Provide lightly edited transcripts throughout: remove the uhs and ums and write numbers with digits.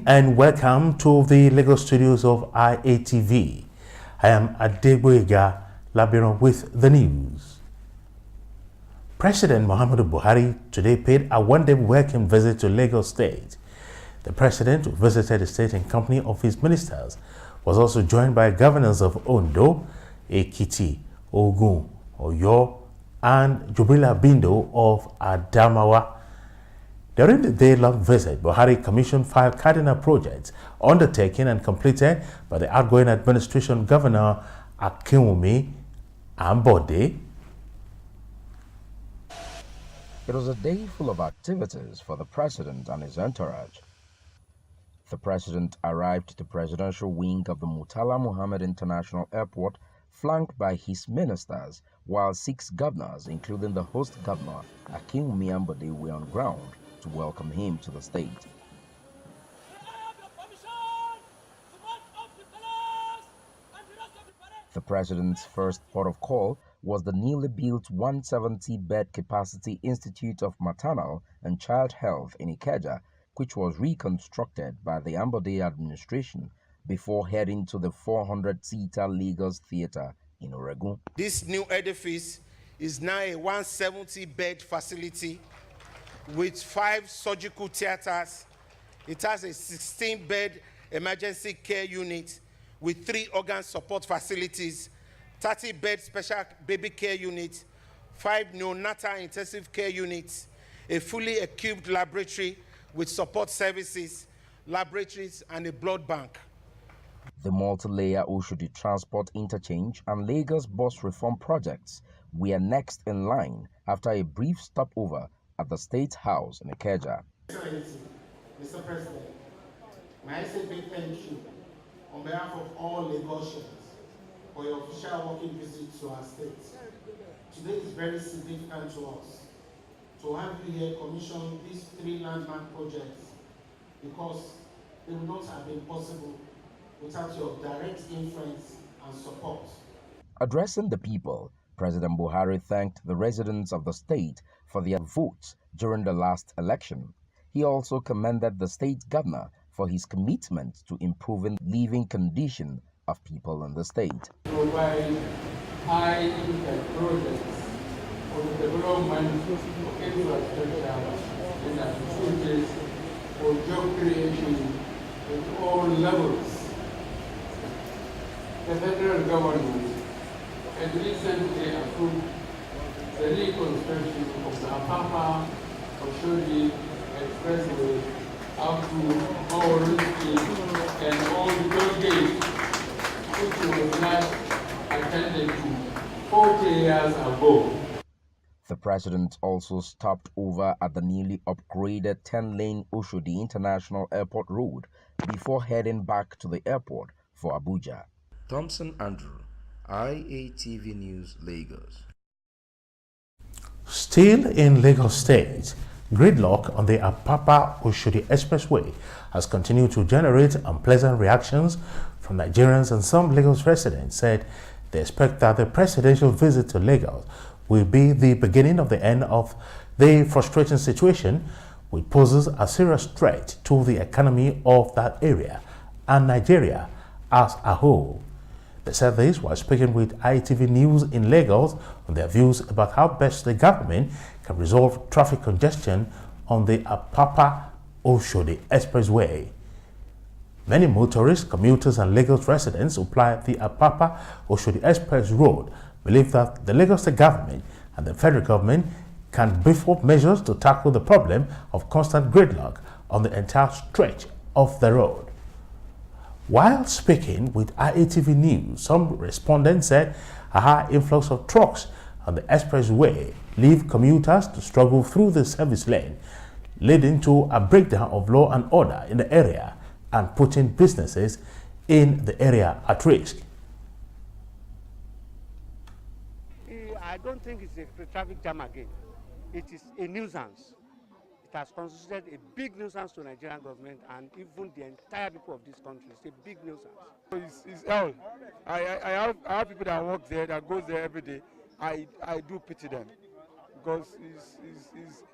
And welcome to the Lagos studios of IATV. I am Adegboyega Labiron with the news. President Muhammadu Buhari today paid a one-day welcome visit to Lagos State. The president, who visited the state in company of his ministers, was also joined by governors of Ondo, Ekiti, Ogun, Oyo, and Jubrila Bindo of Adamawa. During the day-long visit, Buhari commissioned 5 cardinal projects undertaken and completed by the outgoing administration Governor Akinwumi Ambode. It was a day full of activities for the president and his entourage. The president arrived at the presidential wing of the Murtala Muhammed International Airport, flanked by his ministers, while 6 governors, including the host governor Akinwumi Ambode, were on ground to welcome him to the state. The president's first port of call was the newly built 170-bed capacity Institute of Maternal and Child Health in Ikeja, which was reconstructed by the Ambode administration before heading to the 400-seater Lagos Theatre in Oregun. This new edifice is now a 170-bed facility with 5 surgical theaters. It has a 16-bed emergency care unit with 3 organ support facilities, 30-bed special baby care unit, 5 neonatal intensive care units, a fully equipped laboratory with support services, laboratories, and a blood bank. The multi-layer Oshodi Transport Interchange and Lagos Bus Reform projects were next in line after a brief stopover at the State House in Ikeja. Excellency, Mr. President, may I say big thank you on behalf of all Lagosians for your official working visit to our state. Today is very significant to us to have you here commission these 3 landmark projects because they would not have been possible without your direct influence and support. Addressing the people, President Buhari thanked the residents of the state for their votes during the last election. He also commended the state governor for his commitment to improving living condition of people in the state. Provide high-impact projects for the development of infrastructure and opportunities for job creation at all levels. The federal government had recently approved the reconstruction of the Apapa Oshodi Expressway up to Oruki and all the toll gates, which was last attended to 40 years ago. The president also stopped over at the newly upgraded 10-lane Oshodi International Airport Road before heading back to the airport for Abuja. Thompson Andrew, IATV News, Lagos. Still in Lagos State, gridlock on the Apapa-Oshodi Expressway has continued to generate unpleasant reactions from Nigerians, and some Lagos residents said they expect that the presidential visit to Lagos will be the beginning of the end of the frustrating situation, which poses a serious threat to the economy of that area and Nigeria as a whole. They said this while speaking with ITV News in Lagos on their views about how best the government can resolve traffic congestion on the Apapa-Oshodi Expressway. Many motorists, commuters, and Lagos residents who ply the Apapa-Oshodi Express Road believe that the Lagos State government and the federal government can beef up measures to tackle the problem of constant gridlock on the entire stretch of the road. While speaking with IATV News, some respondents said a high influx of trucks on the expressway leave commuters to struggle through the service lane, leading to a breakdown of law and order in the area and putting businesses in the area at risk. I don't think it's a traffic jam again. It is a nuisance. It has constituted a big nuisance to Nigerian government and even the entire people of this country. It's a big nuisance. It's hell. I have people that work there, that goes there every day. I do pity them because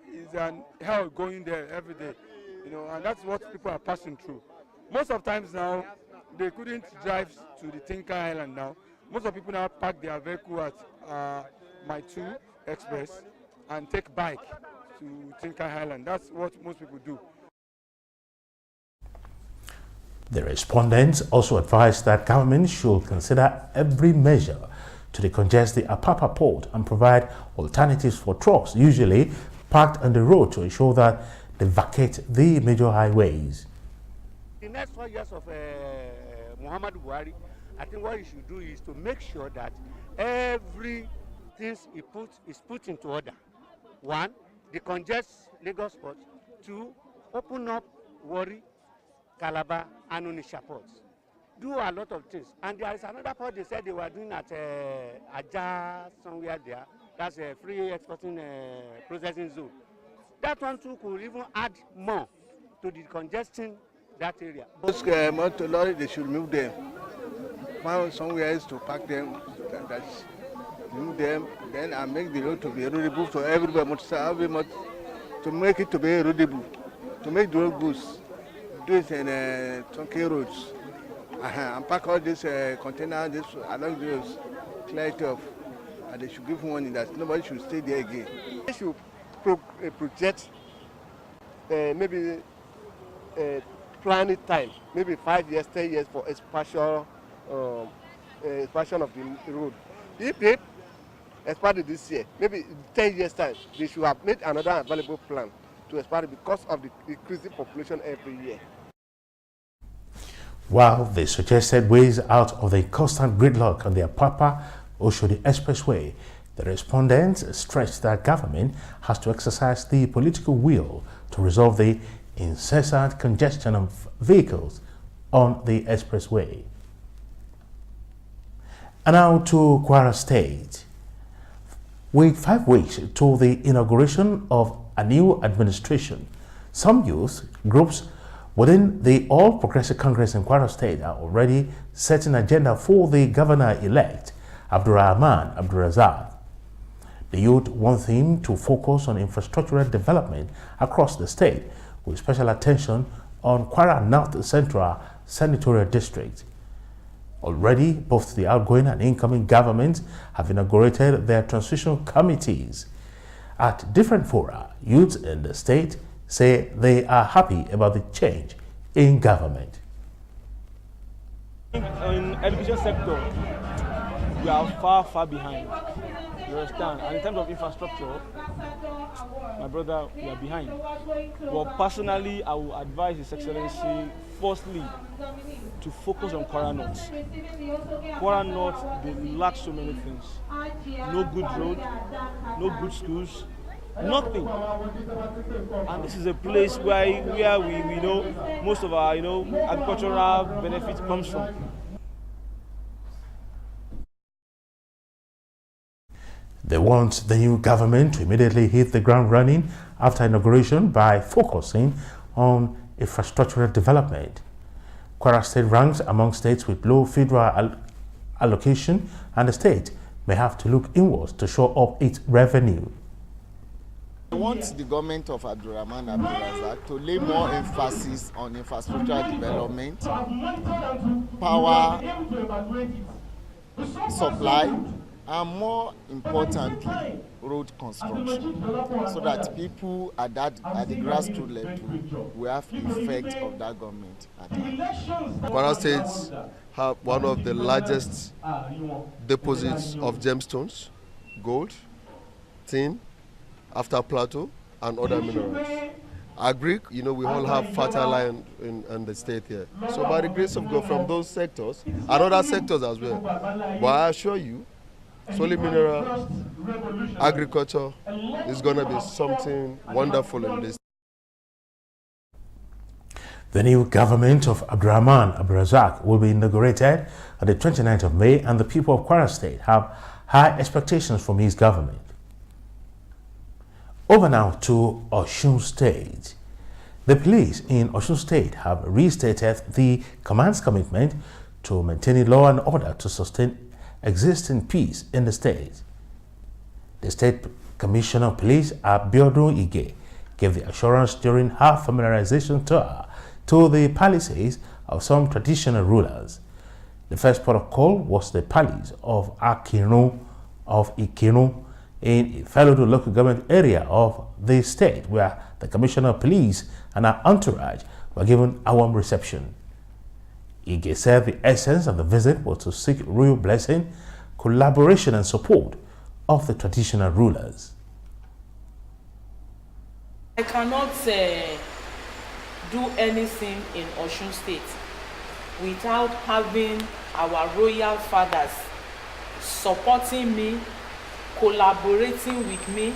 it's an hell going there every day, you know, and that's what people are passing through. Most of times now, they couldn't drive to the Tinker Island now. Most of people now park their vehicle at My 2 Express and take bike to Tinker Island. That's what most people do. The respondents also advised that government should consider every measure to decongest the Apapa port and provide alternatives for trucks usually parked on the road to ensure that they vacate the major highways. The next 4 years of Muhammadu Buhari, I think what he should do is to make sure that everything is put into order. 1, decongest Lagos port. 2, open up Warri, Calabar, and Onitsha ports. Do a lot of things. And there is another port they said they were doing at Aja, somewhere there. That's a free exporting processing zone. That one too could even add more to the congestion that area. Those motor lorry, they should move them. Find somewhere else to park them. That's move them, then I make the road to be erodible to everybody, to make it to be erodible, to make the road good. Do it in Tonke roads. And pack all these containers along those, clear it off. And they should give warning that nobody should stay there again. They should project maybe planning time, maybe 5 years, 10 years for expansion of the road. If they expand it this year, maybe 10 years time, they should have made another available plan to expand it because of the increasing population every year. While they suggested ways out of the constant gridlock on the Apapa Oshodi Expressway, the respondents stressed that government has to exercise the political will to resolve the incessant congestion of vehicles on the expressway. And now to Kwara State. With 5 weeks to the inauguration of a new administration, some youth groups within the All Progressive Congress in Kwara State are already setting agenda for the governor-elect, Abdurrahman Abdulrazak. The youth want him to focus on infrastructural development across the state, with special attention on Kwara North Central Senatorial District. Already, both the outgoing and incoming governments have inaugurated their transition committees. At different fora, youths in the state say they are happy about the change in government. In education sector, we are far behind. You understand? And in terms of infrastructure, my brother, we are behind. But personally, I will advise His Excellency, firstly, to focus on Kwara North. Kwara North, they lack so many things. No good road, no good schools, nothing. And this is a place where we know most of our agricultural benefit comes from. They want the new government to immediately hit the ground running after inauguration by focusing on infrastructural development. Kwara State ranks among states with low federal allocation, and the state may have to look inwards to show up its revenue. I want the government of Abdurrahman Abdulrazak to lay more emphasis on infrastructural development, power supply, and more importantly, road construction, so that people at the grassroots level will have the effect of that government. Kwara State have one of the largest deposits of gemstones, gold, tin, after plateau, and other minerals. Agric, we all have fertile land in the state here. So by the grace of God, from those sectors, and other sectors as well. But I assure you, solely mineral agriculture is going to be something wonderful in this. The new government of Abdurrahman Abdulrazak will be inaugurated on the 29th of May, and the people of Kwara State have high expectations from his government. Over now to Osun State. The police in Osun State have restated the command's commitment to maintaining law and order to sustain existing peace in the state. The State Commissioner of Police, Abiodun Ige, gave the assurance during her familiarization tour to the palaces of some traditional rulers. The first port of call was the palace of Ikirun in Ifelodun local government area of the state, where the Commissioner of Police and her entourage were given a warm reception. Ige said the essence of the visit was to seek royal blessing, collaboration and support of the traditional rulers. I cannot do anything in Osun State without having our royal fathers supporting me, collaborating with me,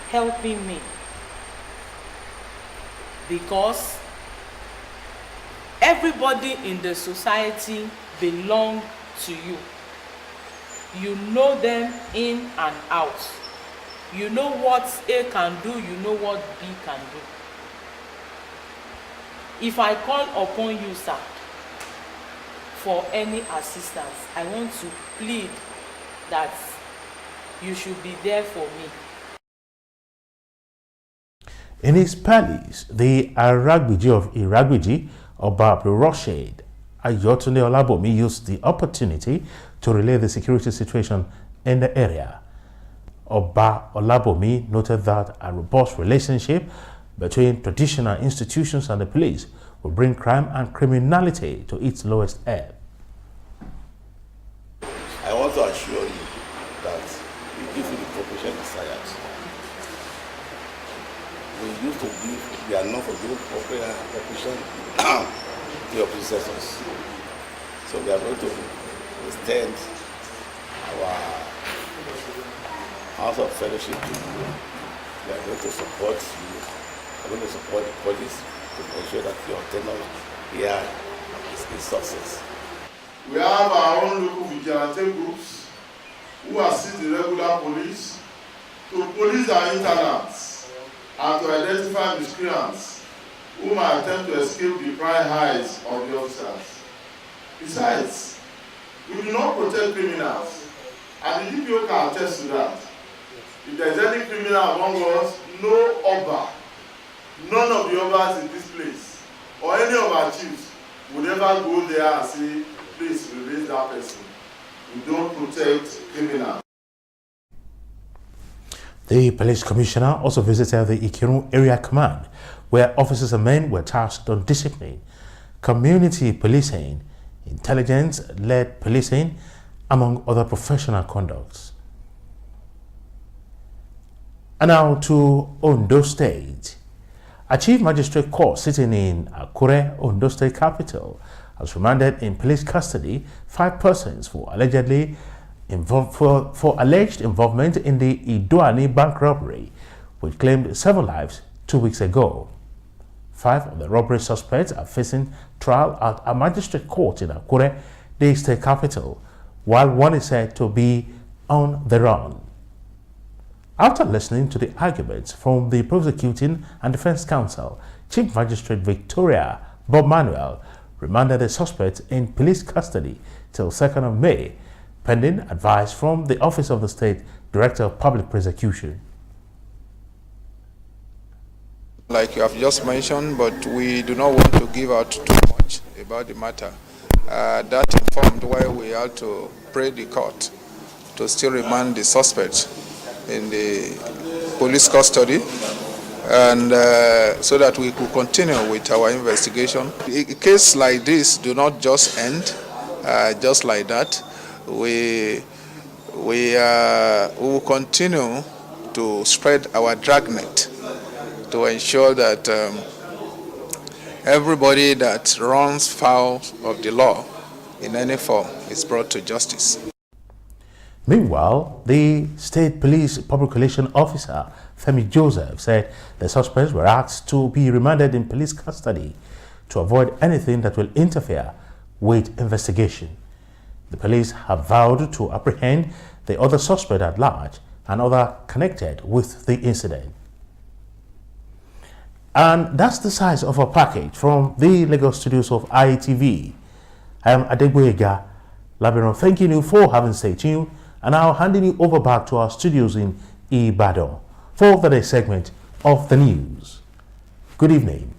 helping me. Because everybody in the society belongs to you. You know them in and out. You know what A can do, you know what B can do. If I call upon you, sir, for any assistance, I want to plead that you should be there for me. In his palace, the Aragbiji of Iragbiji, Oba Abdulrasheed Ayotunde Olabomi, used the opportunity to relay the security situation in the area. Oba Olabomi noted that a robust relationship between traditional institutions and the police will bring crime and criminality to its lowest ebb. I want to assure you that we give you the cooperation desired. We used to give, we are known for giving cooperation to your predecessors. So we are going to extend our house of fellowship to you. We are going to support you. We are going to support the police to ensure that your tenure here is a success. We have our own local vigilante groups who assist the regular police to police our internals and to identify miscreants who might attempt to escape the prying eyes of the officers. Besides, we do not protect criminals, and the DPO can attest to that. If there is any criminal among us, no Oba, none of the Obas in this place, or any of our chiefs would ever go there and say, please release that person. We don't protect criminals. The police commissioner also visited the Ikirun area command, where officers and men were tasked on discipline, community policing, intelligence-led policing, among other professional conducts. And now to Ondo State. A chief magistrate court sitting in Akure, Ondo State capital, has remanded in police custody 5 persons for alleged involvement in the Idoani bank robbery, which claimed 7 lives 2 weeks ago. 5 of the robbery suspects are facing trial at a magistrate court in Akure, the state capital, while one is said to be on the run. After listening to the arguments from the prosecuting and defense counsel, Chief Magistrate Victoria Bob Manuel remanded the suspects in police custody till 2nd of May, pending advice from the Office of the State Director of Public Prosecution. Like you have just mentioned, but we do not want to give out too much about the matter. That informed why we had to pray the court to still remand the suspect in the police custody, and so that we could continue with our investigation. A case like this do not just end just like that. We will continue to spread our dragnet to ensure that everybody that runs foul of the law in any form is brought to justice. Meanwhile, the State Police Public Relations Officer, Femi Joseph, said the suspects were asked to be remanded in police custody to avoid anything that will interfere with investigation. The police have vowed to apprehend the other suspect at large and other connected with the incident. And that's the size of our package from the Lagos studios of ITV. I am Adegboyega Labiron, thanking you for having stayed tuned, and now handing you over back to our studios in Ibadan for the next segment of the news. Good evening.